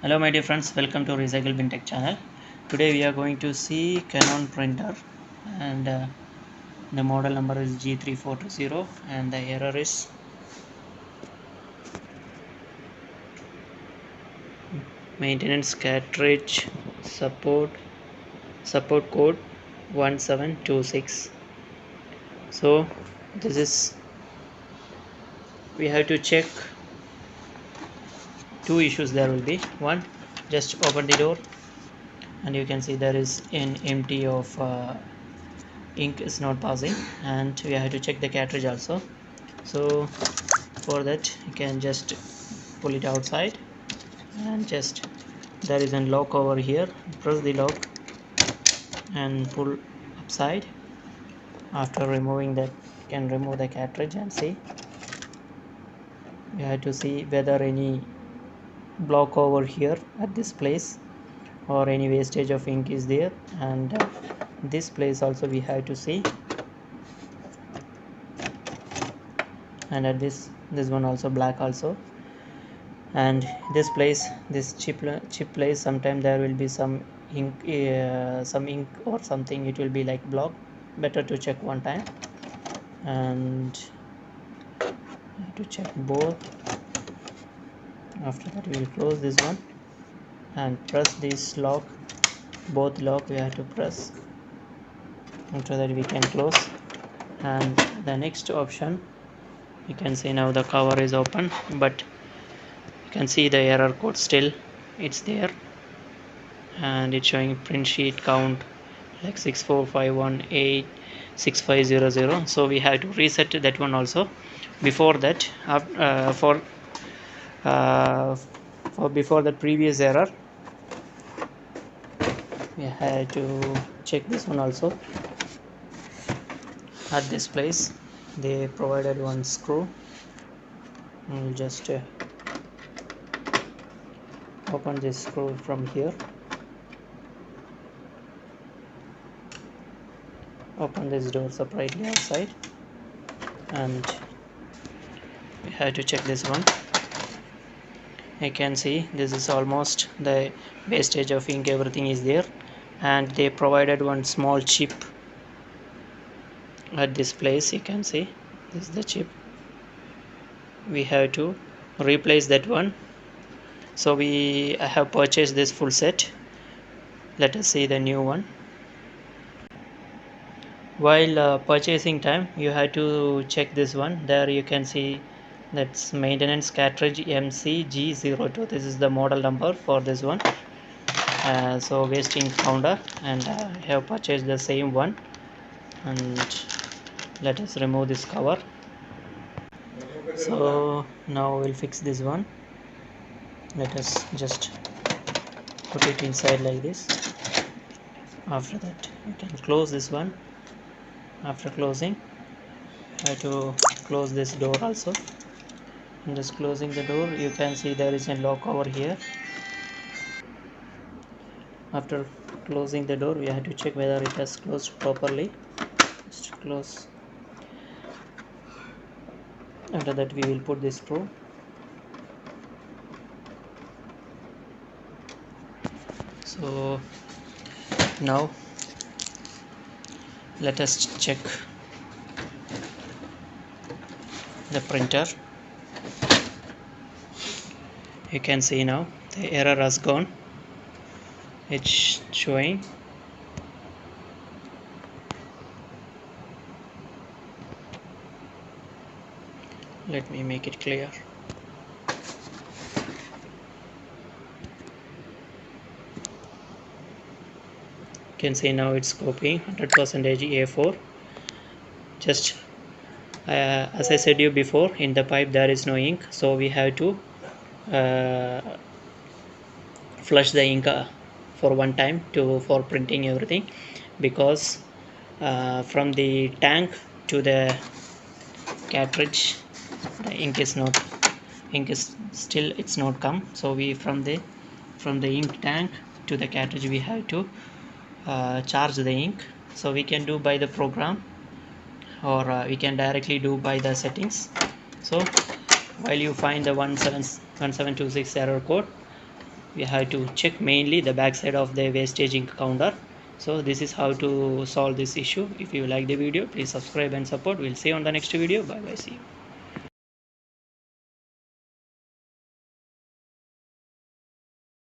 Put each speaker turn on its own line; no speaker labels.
Hello my dear friends, welcome to Recyclebintech channel. Today we are going to see Canon printer and the model number is g3420 and the error is maintenance cartridge support code 1726. So this is, we have to check two issues. There will be one, just open the door and you can see there is an empty of ink is not passing, and we have to check the cartridge also. So for that you can just pull it outside and just, there is a lock over here, press the lock and pull upside. After removing that, you can remove the cartridge and see, you have to see whether any block over here at this place or any wastage of ink is there, and this place also we have to see, and at this one also black also, and this place, this chip place, sometime there will be some ink or something, it will be like block. Better to check one time, and to check both. After that we will close this one and press this lock, both lock we have to press. After that we can close, and the next option, you can see now the cover is open, but you can see the error code still it's there, and it's showing print sheet count like 645186500. So we have to reset that one also. Before that, for before the previous error, we have to check this one also. At this place they provided one screw. We'll just open this screw from here, open this door separately outside, and we have to check this one. You can see this is almost the wastage of ink, everything is there, and they provided one small chip at this place. You can see this is the chip, we have to replace that one. So I have purchased this full set. Let us see the new one. While purchasing time, you have to check this one. There you can see that's maintenance cartridge MCG02. This is the model number for this one. So waste ink founder, and I have purchased the same one. And let us remove this cover. So now we'll fix this one. Let us just put it inside like this. After that you can close this one. After closing, I have to close this door also. And just closing the door, you can see there is a lock over here. After closing the door, we have to check whether it has closed properly. Just close. After that we will put this screw. So now let us check the printer. You can see now the error has gone. It's showing let me make it clear. You can see now it's copying 100% A4. Just as I said you before, in the pipe there is no ink, so we have to flush the ink for one time for printing everything, because from the tank to the cartridge the ink is still it's not come. So we from the ink tank to the cartridge we have to charge the ink. So we can do by the program, or we can directly do by the settings. So while you find the 1726 error code, we have to check mainly the back side of the wastage ink counter. So this is how to solve this issue. If you like the video, please subscribe and support. We'll see you on the next video. Bye bye, see you.